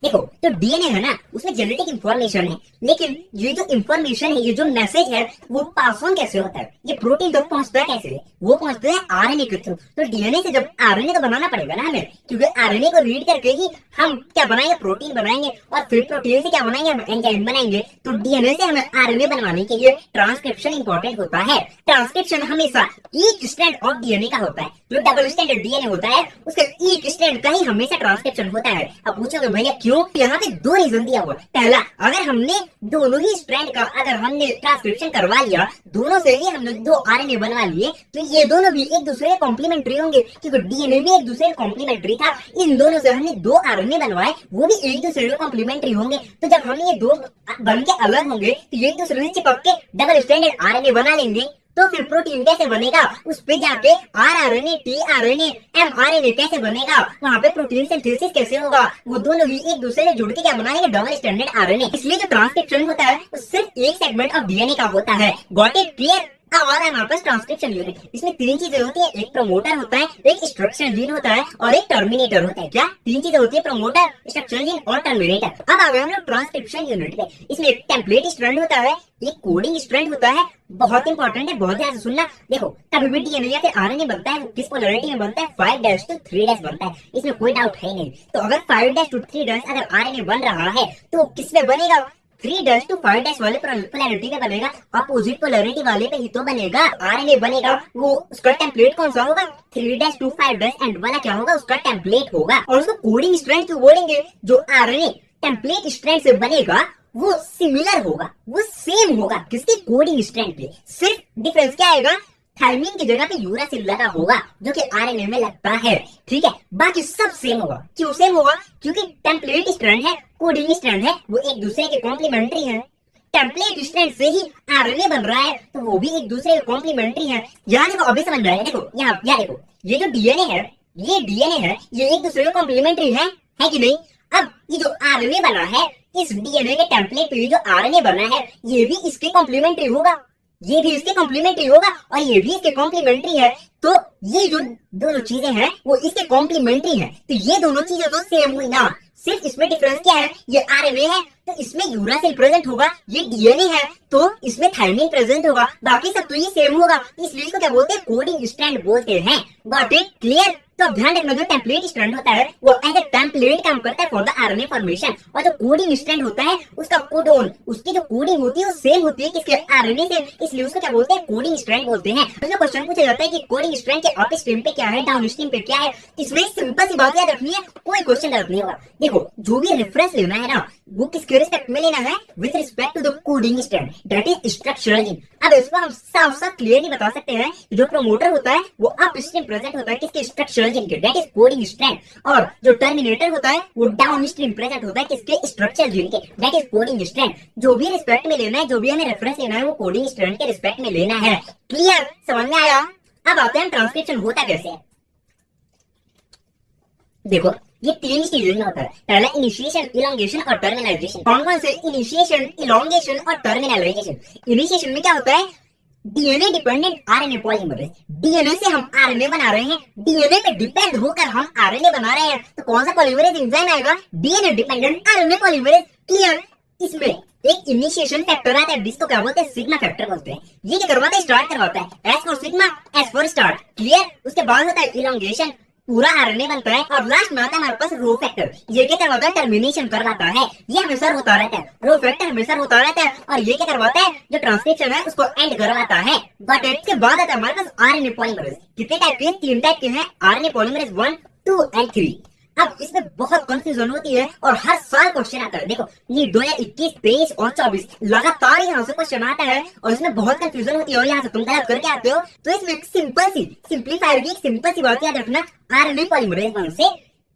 देखो तो डीएनए है ना, उसमें जेनेटिक इंफॉर्मेशन है, लेकिन ये जो इंफॉर्मेशन है, ये जो मैसेज है, वो पास ऑन कैसे होता है? ये प्रोटीन तक पहुंचता है कैसे? वो पहुंचता है आरएनए के थ्रू। तो डीएनए से जब आरएनए को बनाना पड़ेगा ना हमें, क्योंकि आरएनए को रीड करके ही हम क्या बनाएंगे? प्रोटीन बनाएंगे, और फिर प्रोटीन से क्या बनाएंगे? हम एंजाइम बनाएंगे। तो डीएनए से हमें आरएनए बनवाने के लिए ट्रांसक्रिप्शन इंपॉर्टेंट होता है। ट्रांसक्रिप्शन हमेशा एक स्ट्रैंड ऑफ डीएनए का होता है। जो डबल स्टैंडर्ड डीएनए होता है उसका एक स्ट्रैंड का ही हमेशा ट्रांसक्रिप्शन होता है। अब पूछोगे भैया क्यों? यहाँ पे दो रीजन दिया हुआ। पहला, अगर हमने दोनों ही स्ट्रैंड का अगर हमने ट्रांसक्रिप्शन करवा लिया, दोनों से ही हमने दो आरएनए बनवा लिए, तो ये दोनों भी एक दूसरे के कॉम्प्लीमेंट्री होंगे, क्योंकि डीएनए भी एक दूसरे के कॉम्प्लीमेंट्री था। इन दोनों से हमने दो आरएनए बनवाए, वो भी एक दूसरे के कॉम्प्लीमेंट्री होंगे। तो जब हम ये दो बन के अलग होंगे तो ये एक दूसरे से चिपक के डबल स्टैंडर्ड आरएनए बना लेंगे। तो फिर प्रोटीन कैसे बनेगा? उस पे जाके आरआरएनए, टीआरएनए, एमआरएनए कैसे बनेगा? वहाँ पे प्रोटीन सिंथेसिस कैसे होगा? वो दोनों ही एक दूसरे से जुड़ के क्या बनाएंगे? Double standard RNA. इसलिए जो ट्रांसक्रिप्शन होता है वो सिर्फ एक सेगमेंट ऑफ डीएनए का होता है। Got it? क्लियर? अब हमारे पास ट्रांसक्रिप्शन यूनिट, इसमें तीन चीजें होती है। एक प्रमोटर होता है, एक स्ट्रक्चर जीन होता है, और एक टर्मिनेटर होता है। क्या तीन चीजें होती है? प्रमोटर, स्ट्रक्चर जीन और टर्मिनेटर। अब आ गए हम लोग ट्रांसक्रिप्शन यूनिट पे। इसमें एक टेम्पलेट स्ट्रैंड होता है, एक कोडिंग स्ट्रैंड होता है। बहुत इंपॉर्टेंट है, बहुत ध्यान से सुनना। देखो कभी भी डीएनए या फिर आरएनए बनता है वो किस पोलैरिटी में बनता है? 5' to 3' बनता है, इसमें कोई डाउट है नहीं। तो अगर 5' to 3' अगर आरएनए बन रहा है तो किसमें बनेगा? 3' to 5' वाले पोलैरिटी पे बनेगा, अपोजिट पोलैरिटी वाले पे ही तो बनेगा। आरएनए बनेगा, वो उसका टेम्पलेट कौन सा होगा? 3' to 5' एंड वाला क्या होगा? उसका टेम्पलेट होगा। और उसको कोडिंग स्ट्रैंड क्यों बोलेंगे? जो आरएनए टेम्पलेट स्ट्रैंड से बनेगा वो सिमिलर होगा, वो सेम होगा किसके? कोडिंग स्ट्रैंड पे। सिर्फ डिफरेंस क्या आएगा? थायमिन की जगह पे यूरासिल लगा होगा जो कि आरएनए में लगता है, ठीक है। बाकी सब सेम होगा। क्यों सेम होगा? क्योंकि टेम्पलेट स्ट्रैंड है, कोडिंग स्ट्रैंड है, वो एक दूसरे के कॉम्प्लीमेंट्री है। टेम्पलेट स्ट्रैंड से ही आरएनए बन रहा है, तो वो भी एक दूसरे के कॉम्प्लीमेंट्री है। यहाँ देखो, अभी समझ रहा है, देखो यहाँ देखो, ये जो डीएनए है, ये एक दूसरे के कॉम्प्लीमेंट्री है कि नहीं? अब ये जो आरएनए बना है, इस डीएनए के टेम्पलेट पे जो आरएनए बना है, ये भी इसके कॉम्प्लीमेंट्री होगा, ये भी इसके कॉम्प्लीमेंट्री होगा और ये भी इसके कॉम्प्लीमेंट्री है। तो ये जो दोनों चीजें हैं वो इसके कॉम्प्लीमेंट्री है, तो ये दोनों चीजें तो सेम हुई ना। सिर्फ इसमें डिफरेंस क्या है? ये आरएनए है तो इसमें यूरासिल प्रेजेंट होगा, ये डीएनए है तो इसमें थायमिन प्रेजेंट होगा, बाकी सब तो ये सेम होगा। इसलिए इसको क्या बोलते हैं? कोडिंग स्ट्रैंड बोलते हैं। Got it? क्लियर? तो ध्यान रखना, जो टेम्पलेट स्ट्रैंड होता है वो एज ए टेम्पलेट काम करता है फॉर द आरएनए फॉर्मेशन, और जो कोडिंग स्ट्रैंड होता है उसका कोडोन, उसकी जो कोडिंग होती है वो सेम होती है किसके? आरएनए से, इसलिए उसको क्या बोलते हैं? कोडिंग स्ट्रैंड बोलते हैं। तो क्वेश्चन पूछा जाता है कि कोडिंग स्ट्रैंड के अप स्ट्रीम पे क्या है, डाउन स्ट्रीम पे क्या है, इसमें सिंपल सी बात याद रखनी है, कोई क्वेश्चन गलत नहीं होगा। देखो, जो भी रेफरेंस लेना है ना, वो किसके रिस्पेक्ट में लेना है? With respect to the coding strand, that is structural gene. अब इसको हम साफ साफ क्लियरली बता सकते हैं, जो प्रमोटर होता है वो अप स्ट्रीम प्रेजेंट होता है किसके? स्ट्रक्चरल जीन के, दैट इज कोडिंग स्ट्रैंड। और जो टर्मिनेटर होता है वो डाउन स्ट्रीम प्रेजेंट होता है किसके? स्ट्रक्चरल जीन के, दैट इज कोडिंग स्ट्रैंड। जो भी रिस्पेक्ट में लेना है, जो भी हमें रेफरेंस लेना है, वो कोडिंग स्ट्रैंड के रिस्पेक्ट में लेना है। क्लियर? समझ में आया? अब आते हैं ट्रांसक्रिप्शन होता कैसे है। देखो, ये तीन चीजें में होता है। पहला इनिशिएशन, इलोंगेशन और टर्मिनलाइजेशन। कौन से? इनिशिएशन, इलोंगेशन और टर्मिनलाइजेशन। इनिशिएशन में क्या होता है? DNA dependent RNA polymerase, DNA से हम आरएनए बना रहे हैं, डीएनए पे डिपेंड होकर हम आरएनए बना रहे हैं, तो कौन सा पॉलीमरेज एंजाइम आएगा? DNA dependent RNA polymerase. Clear? इसमें एक इनिशिएशन फैक्टर आता है जिसको क्या बोलते हैं? सिग्मा फैक्टर बोलते हैं। ये क्या करवाता है? स्टार्ट करवाता है। S for sigma, S for start. Clear? उसके बाद होता है इलोंगेशन, पूरा आरएनए बनता है, और लास्ट में आता है हमारे पास रो फैक्टर। ये क्या करवाता है? टर्मिनेशन करवाता है। ये हमेशा होता रहता है, रो फैक्टर हमेशा होता रहता है, और ये क्या करवाता है? जो ट्रांसक्रिप्शन है उसको एंड करवाता है। बट इसके बाद आता है हमारे पास आरएनए पॉलीमरेज। कितने टाइप के? 3 टाइप के हैं आरएनए पॉलीमरेज, 1, 2 एंड 3। अब इसमें बहुत कंफ्यूजन होती है और हर साल क्वेश्चन आता है। देखो, ये 2021, 23 और 24 लगातार यहाँ से क्वेश्चन आता है और इसमें बहुत कंफ्यूजन होती है, और यहाँ से तुम गलत करके आते हो। तो इसमें एक सिंपल सी सिंप्लीफायर की एक सिंपल सी बात याद रखना, आरएनए पॉलीमरेज 1 से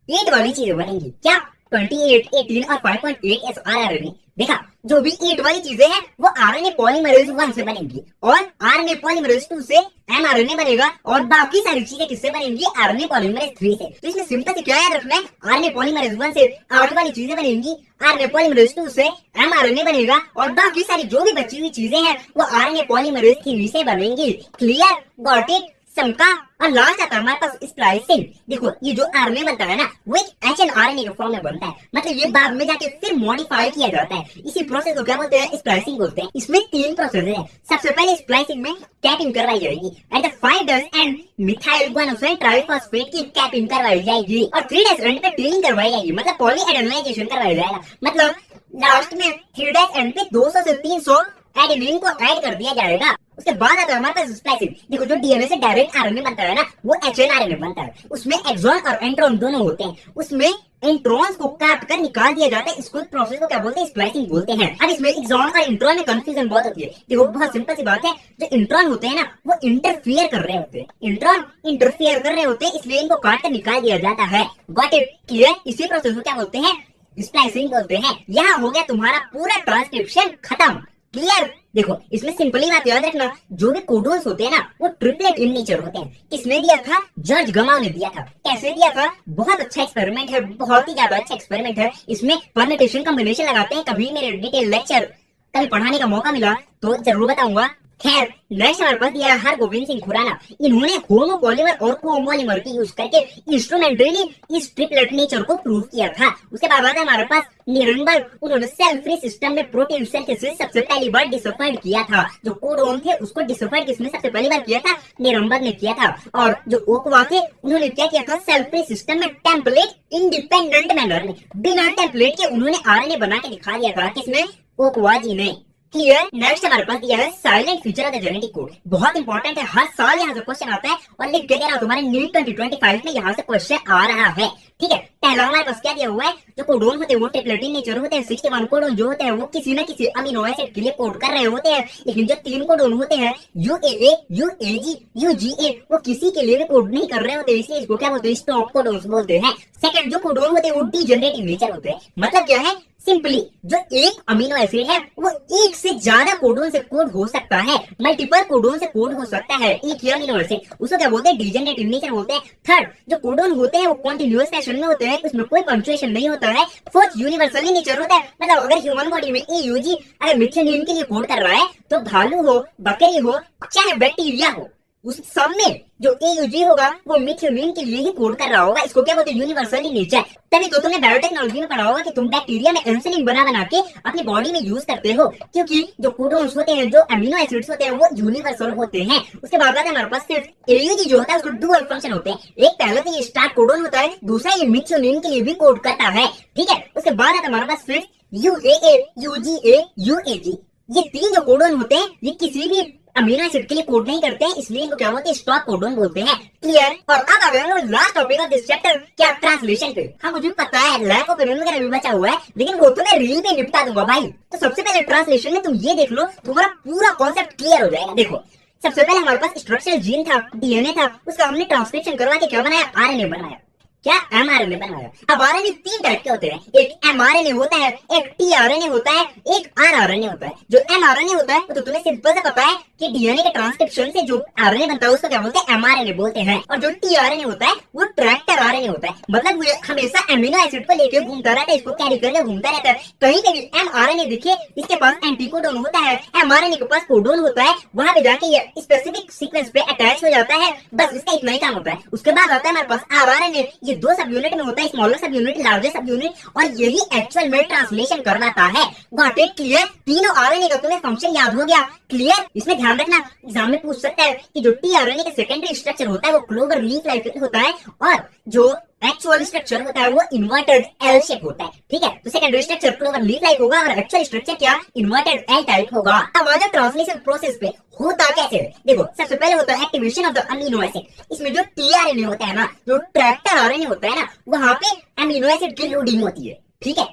8 वाली चीजें बनेंगी। क्या? 28, 18 और 5.8 एसआरआरएनए। देखा, जो भी 8 वाली चीजें हैं वो आरएनए पॉलीमरेज 1 से बनेंगी, और आरएनए पॉलीमरेज 2 से एमआरएनए बनेगा, और बाकी सारी चीजें किससे बनेंगी? आरएनए पॉलीमरेज 3 से। तो इसमें सिंपल से क्या याद रखना है? आरएनए पॉलीमरेज 1 से 8 वाली चीजें बनेंगी, आरएनए पॉलीमरेज 2 से एमआरएनए बनेगा, और बाकी सारी जो भी बची हुई चीजें हैं वो आरएनए पॉलीमरेज 3 से बनेंगी। क्लियर? Got it? समका? और लास्ट आता है हमारे पास स्प्लाइसिंग। देखो, ये जो आरएनए बनता है ना, वो एक एचएनआरएनए के फॉर्म में बनता है, मतलब ये बाद में जाके फिर मॉडिफाई किया जाता है। इसी प्रोसेस को क्या बोलते हैं? स्प्लाइसिंग बोलते हैं। इसमें 3 प्रोसेस है। सबसे पहले स्प्लाइसिंग में कैपिंग करवाई जाएगी, at the 5' and methyl guanosine triphosphate की कैपिंग करवाई जाएगी, और 3' एंड पे टीलिंग करवाई जाएगी, मतलब पॉलीएडेनोलाइजेशन करवाया जाएगा। मतलब लास्ट में 3' एंड पे 200 से 300 एडेनिन को ऐड कर दिया जाएगा। उसके बाद आता है हमारे पास स्प्लाइसिंग। देखो, जो डीएनए से डायरेक्ट आरएनए बनता है ना, वो एचएनआरएनए बनता है। उसमें एक्सॉन और एंट्रॉन दोनों होते हैं। उसमें इंट्रॉन्स को काट कर निकाल दिया जाता है। इसको प्रोसेस को क्या बोलते हैं? स्प्लाइसिंग बोलते हैं। अब इसमें एक्सॉन और इंट्रॉन में कंफ्यूजन बहुत होती है। देखो, बहुत सिंपल सी बात है, जो इंट्रॉन होते हैं ना, वो इंटरफियर कर रहे होते हैं, इंट्रॉन इंटरफियर कर रहे होते हैं, इसलिए इनको काट कर निकाल दिया जाता है। Got it? क्लियर? इसी प्रोसेस को क्या बोलते हैं? स्प्लाइसिंग बोलते हैं। यहाँ हो गया तुम्हारा पूरा ट्रांसक्रिप्शन खत्म। क्लियर? देखो, इसमें सिंपली बात याद रखना, जो भी कोडोन्स होते हैं ना, वो ट्रिपलेट इन नेचर होते हैं। किसने दिया था? जॉर्ज गमाव ने दिया था। कैसे दिया था? बहुत अच्छा एक्सपेरिमेंट है, बहुत ही ज्यादा अच्छा एक्सपेरिमेंट है। इसमें परम्यूटेशन कॉम्बिनेशन लगाते हैं। कभी मेरे डिटेल लेक्चर कभी पढ़ाने का मौका मिला तो जरूर बताऊंगा। खैर, नेक्स्ट हमारे पास दिया हर गोविंद सिंह खुराना। इन्होंने होमोपॉलीमर और कोपॉलीमर की यूज करके इंस्ट्रूमेंटली इस ट्रिपलेट नेचर को प्रूव किया था। उसके बाद आता है हमारे पास निरनबर्ग। उन्होंने सेल फ्री सिस्टम में प्रोटीन सिंथेसिस सबसे पहली बार डिसोफाइड किया था। जो कोडोन थे उसको डिसोफाइड किसने सबसे पहली बार किया था? निरनबर्ग ने किया था। और जो ओकवा थे, उन्होंने क्या किया था? सेल फ्री सिस्टम में टेम्पलेट इंडिपेंडेंट मैनर में बिना टेम्पलेट के उन्होंने आरएनए बना के दिखा दिया था। किसने? ओकवा जी ने। क्लियर? नेक्स्ट हमारे पास दिया है silent feature of the genetic code. बहुत इंपॉर्टेंट है, हर साल यहाँ से क्वेश्चन आता है, और लिख के दे रहा हूं तुम्हारे नीट 2025 में यहाँ से क्वेश्चन आ रहा है। ठीक है, पहला हमारे पास क्या दिया हुआ है, जो कोडोन होते हैं वो ट्रिप्लोइड नेचर होते हैं। 61 कोडोन जो होते हैं वो किसी न किसी अमीनो एसिड के लिए कोड कर रहे होते हैं, लेकिन जो 3 कोडोन होते हैं UAA, UAG, UGA, वो किसी के लिए भी कोड नहीं कर रहे होते, इसलिए इसको क्या बोलते हैं, स्टॉप कोडोन्स बोलते हैं। सेकंड, जो कोडोन होते हैं वो डीजेनरेटिव नेचर होते हैं। मतलब क्या है, सिंपली जो एक अमीनो एसिड है वो एक से ज्यादा कोडोन से कोड हो सकता है, मल्टीपल कोडोन से कोड हो सकता है एक ही अमीनो एसिड, उसको क्या बोलते हैं, डीजेनरेटिव नेचर बोलते हैं। थर्ड, जो कोडोन होते हैं वो कॉन्टिन्यूअस फैशन में होते हैं, उसमें कोई पंक्चुएशन नहीं होता है। फोर्थ, यूनिवर्सल नेचर होता है, मतलब अगर ह्यूमन बॉडी में AUG अगर मिथ्योनिन के लिए कोड कर रहा है तो भालू हो, बकरी हो, चाहे बैक्टीरिया हो, उस सब में जो AUG होगा वो मिथ्योनिन के लिए ही कोड कर रहा होगा। इसको क्या बोलते हैं, यूनिवर्सल नेचर। तभी तो तुमने बायोटेक्नोलॉजी में पढ़ा होगा कि तुम बैक्टीरिया में इंसुलिन बना के अपनी बॉडी में यूज करते हो, क्योंकि जो कोडोन्स होते हैं, जो अमीनो एसिड्स होते हैं वो यूनिवर्सल होते हैं। उसके बाद आता है हमारे पास सिर्फ AUG जो होता है, उसको डुअल फंक्शन होते हैं। एक पहले तो ये स्टार्ट कोडोन होता है, दूसरा ये मिथ्योनिन के लिए भी कोड करता है, ठीक है। उसके बाद आता है हमारे पास फिर UAA, UGA, UAG, ये 3 जो कोडोन होते हैं ये किसी भी अमीनो एसिड के लिए कोड नहीं करते हैं, इसलिए इनको क्या बोलते हैं, स्टॉप कोडोन बोलते हैं। क्लियर। और अब आ गए last topic of this chapter, क्या, ट्रांसलेशन पे। हाँ, मुझे पता है लैक ऑफ पेन वगैरह भी बचा हुआ है, लेकिन वो तो मैं रील पे निपटा दूंगा भाई। तो सबसे पहले ट्रांसलेशन में तुम ये देख लो, तुम्हारा पूरा कॉन्सेप्ट क्लियर हो जाएगा। देखो, सबसे पहले हमारे पास स्ट्रक्चरल जीन था, DNA था, उसका हमने ट्रांसक्रिप्शन करवा के क्या बनाया, RNA बनाया। क्या, mRNA बनाया। अब RNA 3 टाइप के होते हैं, एक mRNA होता है, एक tRNA होता है, एक rRNA होता है। जो mRNA होता है तो तुम्हें सिंपल से पता है कि DNA के ट्रांसक्रिप्शन से जो RNA बनता है उसको क्या बोलते हैं, mRNA बोलते हैं। और जो tRNA होता है वो ट्रैक्टर RNA होता है, मतलब वो हमेशा अमीनो एसिड को लेकर घूमता रहता है, इसको कैरी करके घूमता रहता है। कहीं पे भी mRNA दिखे, इसके पास एंटीकोडोन होता है, mRNA के पास कोडोन होता है, वहां पे जाके ये स्पेसिफिक सीक्वेंस पे अटैच हो जाता है, बस इसका इतना ही काम होता है। उसके बाद आता है हमारे पास rRNA, ये 2 सब यूनिट में होता है, स्मॉलर सब यूनिट, लार्जर सब यूनिट, और यही एक्चुअल में ट्रांसलेशन करवाता है। Got it, clear. तीनों RNA का तुम्हें फंक्शन याद हो गया, क्लियर। इसमें ध्यान रखना, एग्जाम में पूछ सकता है कि जो tRNA का सेकेंडरी स्ट्रक्चर होता है वो क्लोवर लीफ लाइक होता है, और जो एक्चुअल स्ट्रक्चर होता है वो इन्वर्टेड एल शेप होता है, ठीक है। तो secondary structure clover leaf like होगा और एक्चुअल स्ट्रक्चर क्या, इन्वर्टेड एल टाइप होगा। अब आ जाओ ट्रांसलेशन प्रोसेस पे, होता कैसे है। देखो, सबसे पहले होता है activation of the amino acid. इसमें जो tRNA होता है ना, जो ट्रैक्टर RNA होता है ना, वहां पे अमीनो एसिड की लोडिंग होती है, ठीक है।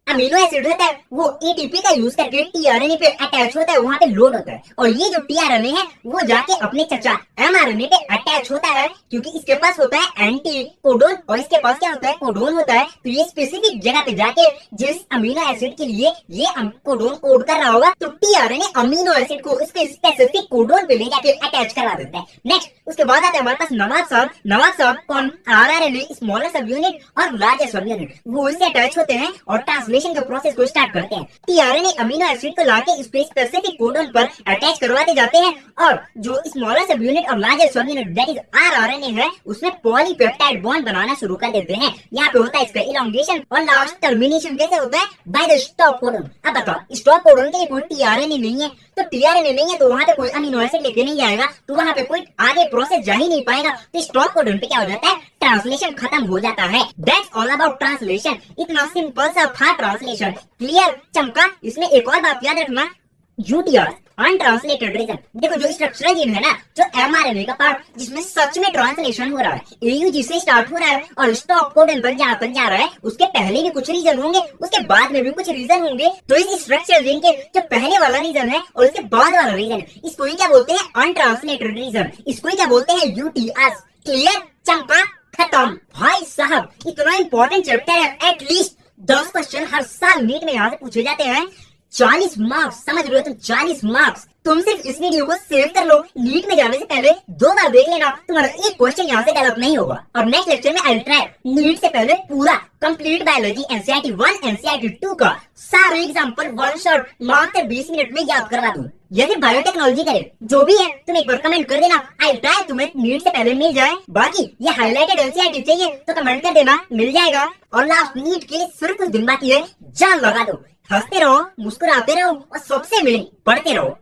अमीनो एसिड होता है वो ATP का यूज करके tRNA पे अटैच होता है, वहां पे लोड होता है, और ये जो tRNA है वो जाके अपने चचा mRNA पे अटैच होता है, क्योंकि इसके पास होता है एंटी कोडोन और इसके पास क्या होता है, कोडोन होता है। तो ये स्पेसिफिक जगह पे जाके जिस अमीनो एसिड के लिए ये कोडोन कोड कर रहा होगा, तो tRNA अमीनो एसिड को इसके स्पेसिफिक कोडोन पे ले जाके अटैच करा देता है। नेक्स्ट, उसके बाद आता है हमारे पास नवाब साहब कौन, rRNA, स्मॉलर सब यूनिट और लार्जर सब यूनिट, वो इससे अटैच होते हैं और ट्रांसलेशन के प्रोसेस को स्टार्ट करते हैं। tRNA अमीनो एसिड को लाके इस स्पेसिफिक कोडोन पर अटैच करवाते जाते हैं, और जो स्मॉलर सब यूनिट और लार्जर सब यूनिट दैट इज rRNA है, उसमें पॉलीपेप्टाइड बॉन्ड बनाना शुरू कर देते हैं। यहाँ पे होता है इसका इलॉन्गेशन, और लास्ट टर्मिनेशन कैसे होता है, बाय द स्टॉप कोडोन। अब बताओ, स्टॉप कोडोन के लिए कोई tRNA नहीं है, तो tRNA नहीं है तो वहां पे कोई अमीनो एसिड लेके नहीं जाएगा, तो वहां पे कोई आगे प्रोसेस जा ही नहीं पाएगा। तो स्टॉप कोडोन पे क्या हो जाता है, ट्रांसलेशन खत्म हो जाता है। That's all about translation. इतना सिंपल सा था ट्रांसलेशन, क्लियर। चमका। इसमें एक और बात याद रखना, UTR, अनट्रांसलेटेड रीजन। देखो, जो स्ट्रक्चरल जीन है ना, जो mRNA का पार्ट जिसमें सच में ट्रांसलेशन हो रहा है, AUG से स्टार्ट हो रहा है और स्टॉप कोडन पर जहाँ तक जा रहा है, उसके पहले भी कुछ रीजन होंगे, उसके बाद में भी कुछ रीजन होंगे। तो इस स्ट्रक्चरल जीन के जो पहले वाला रीजन है और उसके बाद वाला रीजन है, इसको ही क्या बोलते हैं, अनट्रांसलेटेड रीजन। इसको ही क्या बोलते हैं, UTR। क्लियर। चंपा। खत्म। भाई साहब, इतना इंपॉर्टेंट चैप्टर है, एटलीस्ट 10 क्वेश्चन हर साल नीट में यहाँ से पूछे जाते हैं। 40 मार्क्स, समझ रहे हो तुम, 40 मार्क्स। तुम सिर्फ इस वीडियो को सेव कर लो, नीट में जाने से पहले 2 बार देख लेना, तुम्हारा एक क्वेश्चन यहाँ से डेवलप नहीं होगा। और नेक्स्ट लेक्चर में आई ट्राई नीट से पहले पूरा कंप्लीट बायोलॉजी NCERT 1 NCERT 2 का सारे एग्जाम्पल वन शॉट मात्र 20 मिनट में याद करवा दूं। यदि बायोटेक्नोलॉजी करे जो भी है, तुम एक बार कमेंट कर देना, आई ट्राई तुम्हें नीट से पहले मिल जाए। बाकी ये हाईलाइटेड NCERT चाहिए तो कमेंट कर देना, मिल जाएगा। और लास्ट नीट के लिए सिर्फ कुछ दिन बाकी है, जान लगा दो। हंसते रहो, मुस्कुराते रहो और सबसे मेन पढ़ते रहो।